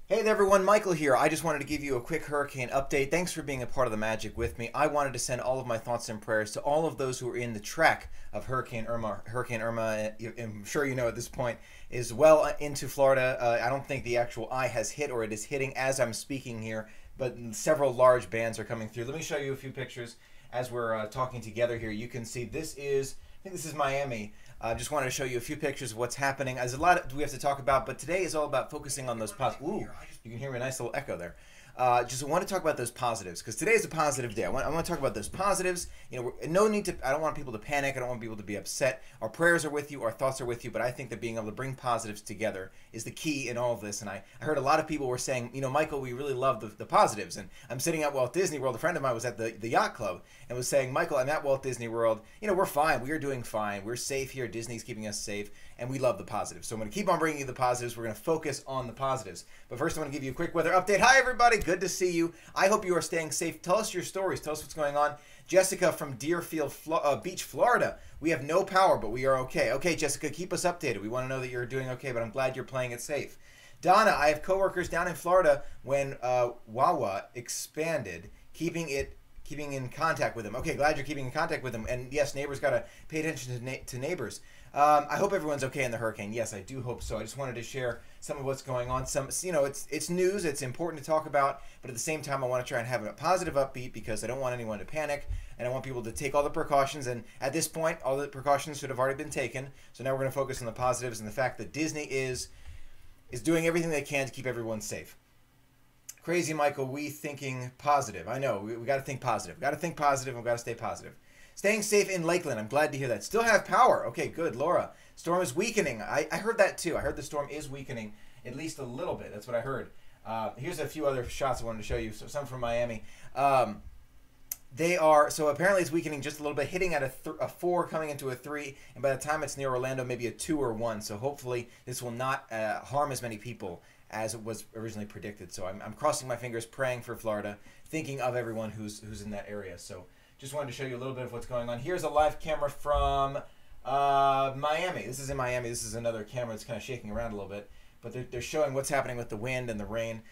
Hey there everyone, Michael here. I just wanted to give you a quick hurricane update. Thanks for being a part of the magic with me. I wanted to send all of my thoughts and prayers to all of those who are in the track of Hurricane Irma. Hurricane Irma, I'm sure you know at this point, is well into Florida. I don't think the actual eye has hit, or it is hitting as I'm speaking here, but several large bands are coming through. Let me show you a few pictures as we're talking together here. You can see I think this is Miami. I just wanted to show you a few pictures of what's happening. There's a lot we have to talk about, but today is all about focusing on those positives. Ooh, you can hear a nice little echo there. Just want to talk about those positives because today is a positive day. I want to talk about those positives. You know, no need to. I don't want people to panic. I don't want people to be upset. Our prayers are with you. Our thoughts are with you. But I think that being able to bring positives together is the key in all of this. And I heard a lot of people were saying, you know, Michael, we really love the positives. And I'm sitting at Walt Disney World. A friend of mine was at the yacht club and was saying, Michael, I'm at Walt Disney World. You know, we're fine. We are doing fine. We're safe here. Disney's keeping us safe, and we love the positives. So I'm going to keep on bringing you the positives. We're going to focus on the positives. But first, I'm going to give you a quick weather update. Hi, everybody. Good to see you. I hope you are staying safe. Tell us your stories. Tell us what's going on. Jessica from Deerfield Beach, Florida. We have no power, but we are okay. Okay, Jessica, keep us updated. We want to know that you're doing okay, but I'm glad you're playing it safe. Donna, I have coworkers down in Florida when Wawa expanded, keeping in contact with them. Okay, glad you're keeping in contact with them. And yes, neighbors got to pay attention to neighbors. I hope everyone's okay in the hurricane. Yes, I do hope so. I just wanted to share some of what's going on. It's news. It's important to talk about, but at the same time, I want to try and have a positive upbeat because I don't want anyone to panic, and I want people to take all the precautions. And at this point, all the precautions should have already been taken. So now we're going to focus on the positives and the fact that Disney is doing everything they can to keep everyone safe. Crazy Michael, we thinking positive. I know, we got to think positive. Got to think positive, and we got to stay positive. Staying safe in Lakeland. I'm glad to hear that. Still have power. Okay, good. Laura, storm is weakening. I heard that too. I heard the storm is weakening at least a little bit. That's what I heard. Here's a few other shots I wanted to show you. So some from Miami. So apparently it's weakening just a little bit, hitting at a 4, coming into a 3, and by the time it's near Orlando, maybe a 2 or 1. So hopefully this will not harm as many people as it was originally predicted. So I'm crossing my fingers, praying for Florida, thinking of everyone who's in that area. So just wanted to show you a little bit of what's going on. Here's a live camera from Miami. This is in Miami. This is another camera that's kind of shaking around a little bit, but they're showing what's happening with the wind and the rain.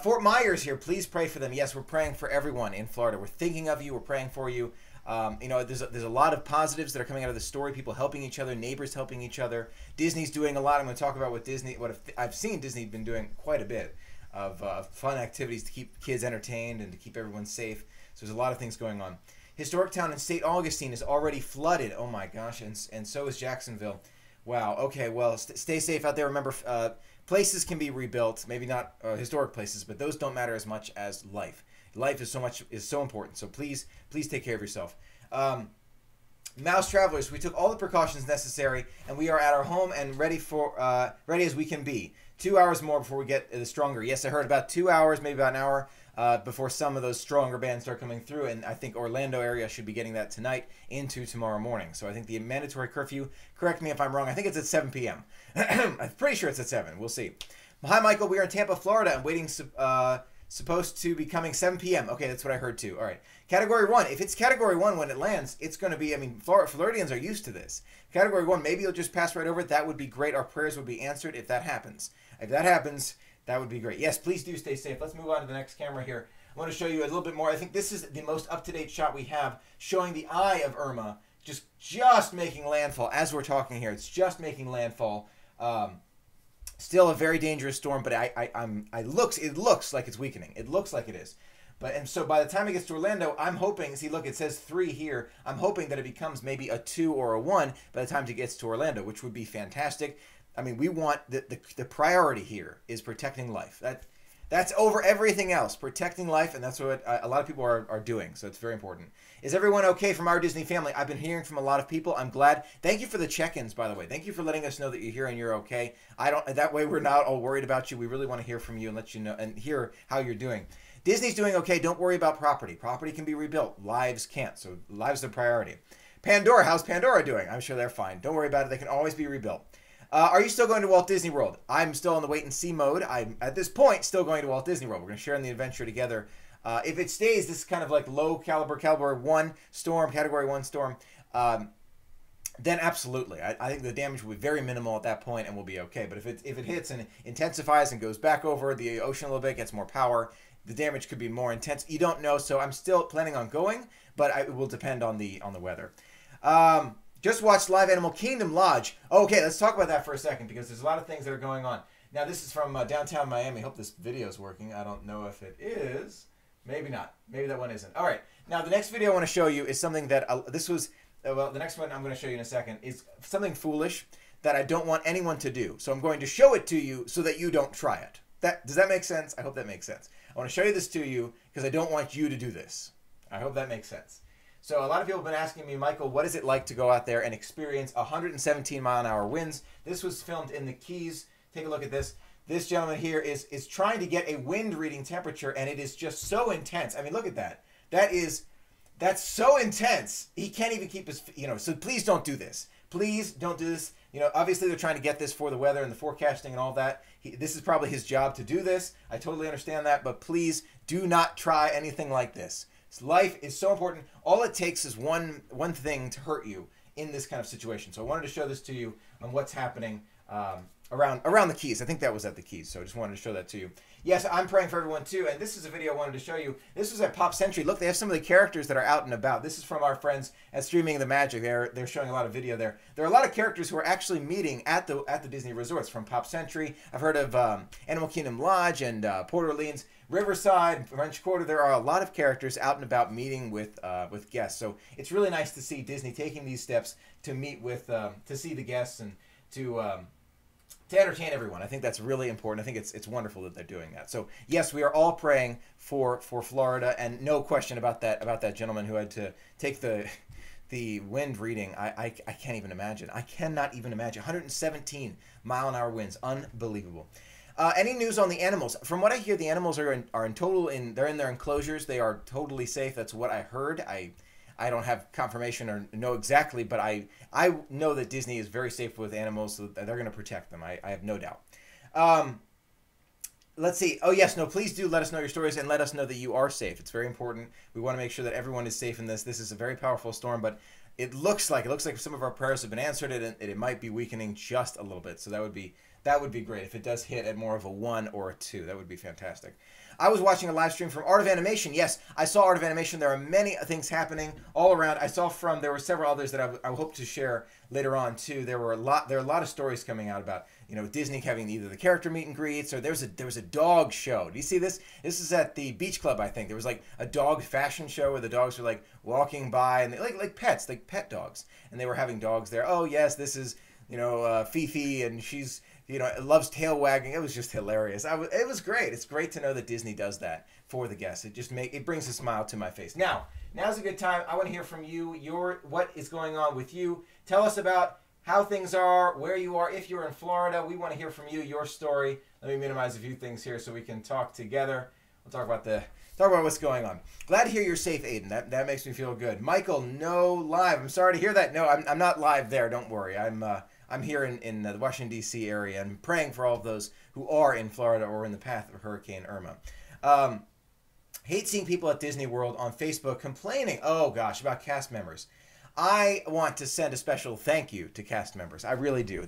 Fort Myers here, please pray for them. Yes, we're praying for everyone in Florida. We're thinking of you. We're praying for you. You know, there's a lot of positives that are coming out of the story. People helping each other, neighbors helping each other. Disney's doing a lot. I'm going to talk about I've seen Disney been doing quite a bit of fun activities to keep kids entertained and to keep everyone safe. So there's a lot of things going on. Historic town in St. Augustine is already flooded. Oh my gosh, and so is Jacksonville. Wow. Okay, well, stay safe out there. Remember, places can be rebuilt. Maybe not historic places, but those don't matter as much as life. Life is so important. So please take care of yourself. Mouse travelers, we took all the precautions necessary, and we are at our home and ready as we can be. 2 hours more before we get the stronger. Yes, I heard about 2 hours, maybe about an hour before some of those stronger bands start coming through, and I think Orlando area should be getting that tonight into tomorrow morning. So I think the mandatory curfew, correct me if I'm wrong, I think it's at 7 p.m. I'm pretty sure it's at 7. We'll see. Hi, Michael. We are in Tampa, Florida. I'm waiting, supposed to be coming 7 p.m. Okay, that's what I heard too. All right. Category 1. If it's Category 1 when it lands, it's going to be, I mean, Floridians are used to this. Category 1, maybe you'll just pass right over it. That would be great. Our prayers would be answered if that happens. If that happens, that would be great. Yes, please do stay safe. Let's move on to the next camera here. I want to show you a little bit more. I think this is the most up-to-date shot we have showing the eye of Irma just making landfall. As we're talking here, it's just making landfall. Still a very dangerous storm, but it looks like it's weakening. It looks like it is. And so by the time it gets to Orlando, I'm hoping, see, look, it says 3 here. I'm hoping that it becomes maybe a 2 or a 1 by the time it gets to Orlando, which would be fantastic. I mean, we want the priority here is protecting life. That's over everything else, protecting life, and that's what a lot of people are doing, so it's very important. Is everyone okay from our Disney family? I've been hearing from a lot of people. I'm glad. Thank you for the check-ins, by the way. Thank you for letting us know that you're here and you're okay. That way we're not all worried about you. We really want to hear from you and let you know and hear how you're doing. Disney's doing okay. Don't worry about property. Property can be rebuilt. Lives can't, so lives are the priority. Pandora, how's Pandora doing? I'm sure they're fine. Don't worry about it. They can always be rebuilt. Are you still going to Walt Disney World? I'm still in the wait-and-see mode. I'm, at this point, still going to Walt Disney World. We're going to share in the adventure together. If it stays, this is kind of like low caliber 1 storm, Category 1 storm. then absolutely. I think the damage will be very minimal at that point and we'll be okay. But if it hits and intensifies and goes back over the ocean a little bit, gets more power, the damage could be more intense. You don't know, so I'm still planning on going, but it will depend on the weather. Just watched Live Animal Kingdom Lodge. Okay, let's talk about that for a second because there's a lot of things that are going on. Now, this is from downtown Miami. Hope this video is working. I don't know if it is. Maybe not. Maybe that one isn't. All right. Now, the next video I want to show you is something that well, the next one I'm going to show you in a second is something foolish that I don't want anyone to do. So I'm going to show it to you so that you don't try it. Does that make sense? I hope that makes sense. I want to show you this to you because I don't want you to do this. I hope that makes sense. So a lot of people have been asking me, Michael, what is it like to go out there and experience 117-mile-an-hour winds? This was filmed in the Keys. Take a look at this. This gentleman here is trying to get a wind reading temperature, and it is just so intense. I mean, look at that. That's so intense. He can't even keep his, so please don't do this. Please don't do this. Obviously they're trying to get this for the weather and the forecasting and all that. This is probably his job to do this. I totally understand that, but please do not try anything like this. Life is so important. All it takes is one thing to hurt you in this kind of situation. So I wanted to show this to you on what's happening around the Keys. I think that was at the Keys, so I just wanted to show that to you. Yes, I'm praying for everyone too, and this is a video I wanted to show you. This was at Pop Century. Look, they have some of the characters that are out and about. This is from our friends at Streaming the Magic. They're showing a lot of video there. There are a lot of characters who are actually meeting at the Disney resorts from Pop Century. I've heard of Animal Kingdom Lodge and Port Orleans, Riverside, French Quarter. There are a lot of characters out and about meeting with guests. So it's really nice to see Disney taking these steps to meet with, to see the guests and to entertain everyone. I think that's really important. I think it's wonderful that they're doing that. So yes, we are all praying for Florida, and no question about that gentleman who had to take the wind reading. I can't even imagine. I cannot even imagine. 117-mile-an-hour winds, unbelievable. Any news on the animals? From what I hear, the animals are in they're in their enclosures. They are totally safe. That's what I heard. I don't have confirmation or know exactly, but I know that Disney is very safe with animals, so they're going to protect them. I have no doubt. Let's see. Oh, yes. No, please do let us know your stories and let us know that you are safe. It's very important. We want to make sure that everyone is safe in this. This is a very powerful storm, but it looks like some of our prayers have been answered, and it might be weakening just a little bit. So that would be great if it does hit at more of a 1 or a 2. That would be fantastic. I was watching a live stream from Art of Animation. Yes, I saw Art of Animation. There are many things happening all around. There were several others that I hope to share later on too. There are a lot of stories coming out about Disney having either the character meet and greets, or there was a dog show. Do you see this? This is at the Beach Club, I think. There was like a dog fashion show where the dogs were like walking by and like pets, like pet dogs, and they were having dogs there. Oh yes, this is Fifi, and she's loves tail wagging. It was just hilarious. It was great. It's great to know that Disney does that for the guests. It brings a smile to my face. Now's a good time. I want to hear from you. What is going on with you? Tell us about how things are, where you are. If you're in Florida, we want to hear from you, your story. Let me minimize a few things here so we can talk together. We'll talk about what's going on. Glad to hear you're safe, Aiden. That makes me feel good. Michael, no live. I'm sorry to hear that. No, I'm not live there. Don't worry. I'm here in the Washington, D.C. area and praying for all of those who are in Florida or in the path of Hurricane Irma. Hate seeing people at Disney World on Facebook complaining, oh gosh, about cast members. I want to send a special thank you to cast members. I really do.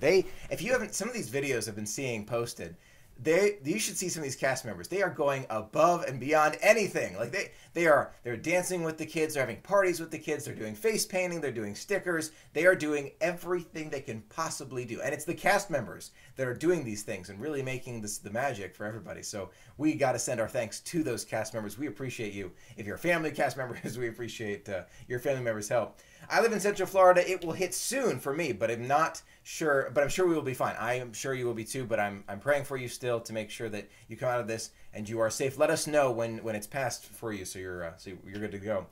If you haven't, some of these videos I've been seeing posted, you should see some of these cast members. They are going above and beyond anything. Like they're dancing with the kids, they're having parties with the kids, they're doing face painting, they're doing stickers, they are doing everything they can possibly do. And it's the cast members that are doing these things and really making this the magic for everybody. So we got to send our thanks to those cast members. We appreciate you. If you're a family cast members, we appreciate your family members' help. I live in Central Florida. It will hit soon for me, but I'm not sure. But I'm sure we will be fine. I am sure you will be too. But I'm praying for you still to make sure that you come out of this and you are safe. Let us know when it's passed for you, so you're good to go.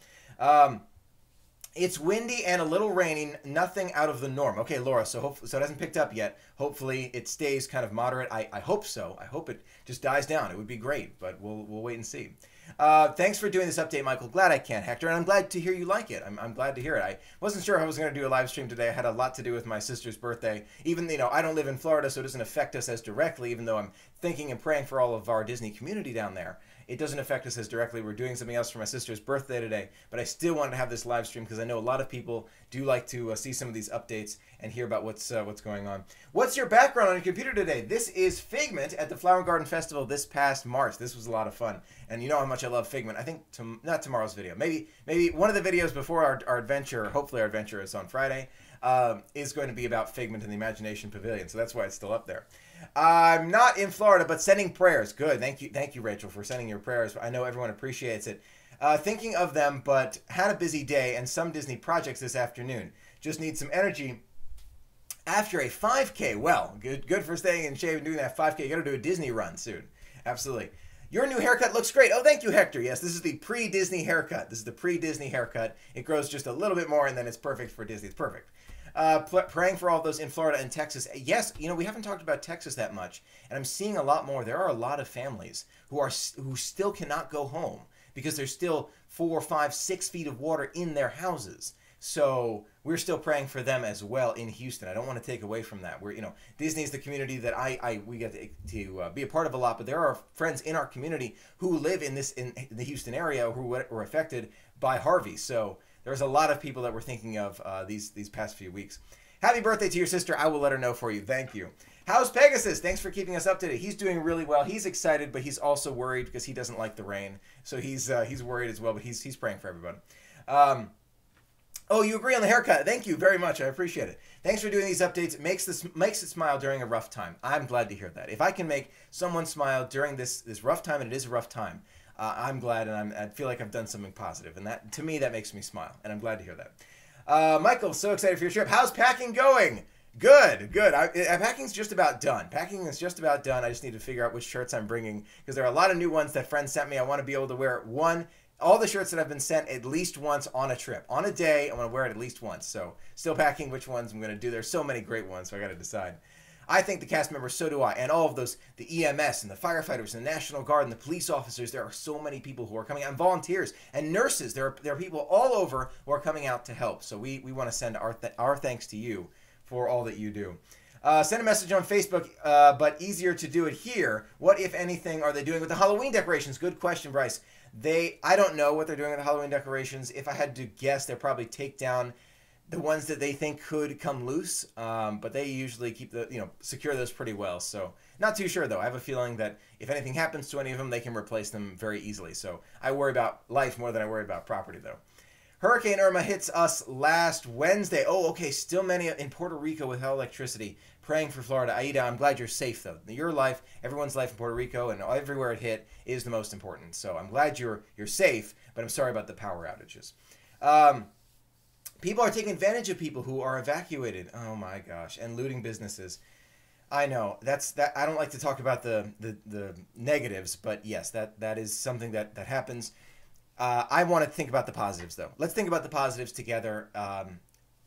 It's windy and a little raining. Nothing out of the norm. Okay, Laura. So it hasn't picked up yet. Hopefully it stays kind of moderate. I hope so. I hope it just dies down. It would be great, but we'll wait and see. Thanks for doing this update, Michael. Glad I can, Hector, and I'm glad to hear you like it. I'm glad to hear it. I wasn't sure I was going to do a live stream today. I had a lot to do with my sister's birthday. Even, I don't live in Florida, so it doesn't affect us as directly, even though I'm thinking and praying for all of our Disney community down there. it doesn't affect us as directly. We're doing something else for my sister's birthday today, but I still wanted to have this live stream because I know a lot of people do like to see some of these updates and hear about what's going on. What's your background on your computer today? This is Figment at the Flower and Garden Festival this past March. This was a lot of fun, and you know how much I love Figment. I think not tomorrow's video, maybe one of the videos before our adventure. Hopefully our adventure is on Friday. Is going to be about Figment and the Imagination Pavilion, so that's why it's still up there. I'm not in Florida, but sending prayers. Good, thank you, Rachel, for sending your prayers. I know everyone appreciates it. Thinking of them, but had a busy day and some Disney projects this afternoon. Just need some energy after a 5K. Well, good for staying in shape and doing that 5K. You got to do a Disney run soon. Absolutely. Your new haircut looks great. Oh, thank you, Hector. Yes, this is the pre-Disney haircut. This is the pre-Disney haircut. It grows just a little bit more, and then it's perfect for Disney. It's perfect. Praying for all those in Florida and Texas. Yes, you know, we haven't talked about Texas that much, and I'm seeing a lot more. There are a lot of families who still cannot go home because there's still 4, 5, 6 feet of water in their houses. So we're still praying for them as well in Houston. I don't want to take away from that. We're, you know, Disney is the community that we get to be a part of a lot, but there are friends in our community who live in the Houston area who were affected by Harvey. So there's a lot of people that we're thinking of these past few weeks. Happy birthday to your sister. I will let her know for you. Thank you. How's Pegasus? Thanks for keeping us up to date. He's doing really well. He's excited, but he's also worried because he doesn't like the rain. So he's worried as well, but he's praying for everyone. Oh, you agree on the haircut. Thank you very much. I appreciate it. Thanks for doing these updates. It makes it smile during a rough time. I'm glad to hear that. If I can make someone smile during this rough time, and it is a rough time, I'm glad, and I feel like I've done something positive. And that, to me, that makes me smile, and I'm glad to hear that. Michael, so excited for your trip. How's packing going? Good. Packing's just about done. Packing is just about done. I just need to figure out which shirts I'm bringing because there are a lot of new ones that friends sent me. I want to be able to wear all the shirts that I've been sent at least once on a trip. On a day, I want to wear it at least once. So still packing which ones I'm going to do. There's so many great ones, so I got to decide. I think the cast members, so do I, and all of those, the EMS and the firefighters and the National Guard and the police officers, there are so many people who are coming out, and volunteers and nurses. There are people all over who are coming out to help. So we want to send our thanks to you for all that you do. Send a message on Facebook, but easier to do it here. What, if anything, are they doing with the Halloween decorations? Good question, Bryce. I don't know what they're doing with the Halloween decorations. If I had to guess, they'll probably take down the ones that they think could come loose, but they usually keep secure those pretty well. So not too sure though. I have a feeling that if anything happens to any of them, they can replace them very easily. So I worry about life more than I worry about property though. Hurricane Irma hits us last Wednesday. Oh, okay. Still many in Puerto Rico without electricity. Praying for Florida. Aida, I'm glad you're safe though. Your life, everyone's life in Puerto Rico, and everywhere it hit is the most important. So I'm glad you're safe, but I'm sorry about the power outages. People are taking advantage of people who are evacuated. Oh my gosh, and looting businesses. I know that. I don't like to talk about the negatives, but yes, that is something that happens. I want to think about the positives though. Let's think about the positives together,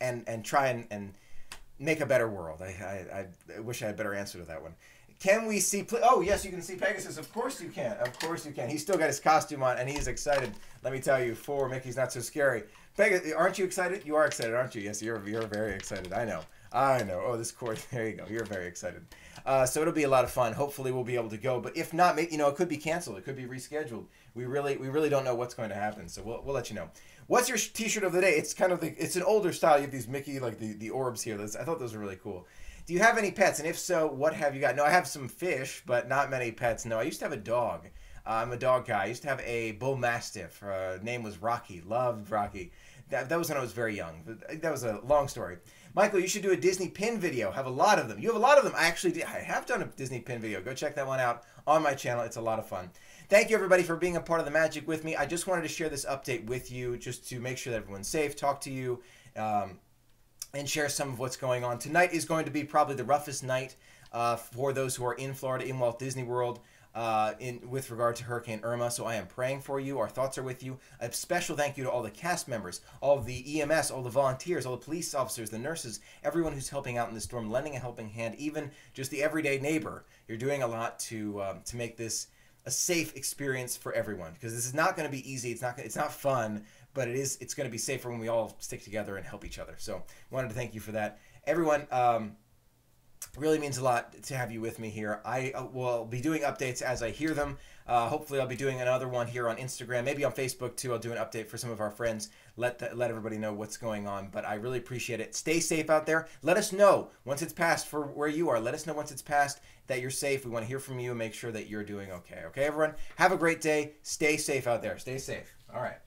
and try and make a better world. I wish I had a better answer to that one. Can we see... Oh, yes, you can see Pegasus. Of course you can. Of course you can. He's still got his costume on, and he's excited. Let me tell you, for Mickey's Not So Scary. Pegasus, aren't you excited? You are excited, aren't you? Yes, you're very excited. I know. Oh, this course. There you go. You're very excited. So it'll be a lot of fun. Hopefully we'll be able to go. But if not, it could be canceled. It could be rescheduled. We really don't know what's going to happen. So we'll let you know. What's your T-shirt of the day? It's kind of it's an older style. You have these Mickey, like the orbs here. I thought those were really cool. Do you have any pets? And if so, what have you got? No, I have some fish, but not many pets. No, I used to have a dog. I'm a dog guy. I used to have a bull mastiff. Name was Rocky. Loved Rocky. That was when I was very young. But that was a long story. Michael, you should do a Disney pin video. Have a lot of them. You have a lot of them. I have done a Disney pin video. Go check that one out on my channel. It's a lot of fun. Thank you, everybody, for being a part of the magic with me. I just wanted to share this update with you just to make sure that everyone's safe, talk to you, and share some of what's going on. Tonight is going to be probably the roughest night for those who are in Florida, in Walt Disney World, with regard to Hurricane Irma. So I am praying for you. Our thoughts are with you. A special thank you to all the cast members, all of the EMS, all the volunteers, all the police officers, the nurses, everyone who's helping out in the storm, lending a helping hand, even just the everyday neighbor. You're doing a lot to make this a safe experience for everyone, because this is not going to be easy. It's not fun, but it's going to be safer when we all stick together and help each other. So wanted to thank you for that, everyone. Really means a lot to have you with me here. I will be doing updates as I hear them. Hopefully, I'll be doing another one here on Instagram, maybe on Facebook too. I'll do an update for some of our friends. Let everybody know what's going on. But I really appreciate it. Stay safe out there. Let us know once it's passed for where you are. Let us know once it's passed that you're safe. We want to hear from you and make sure that you're doing okay. Okay, everyone. Have a great day. Stay safe out there. Stay safe. All right.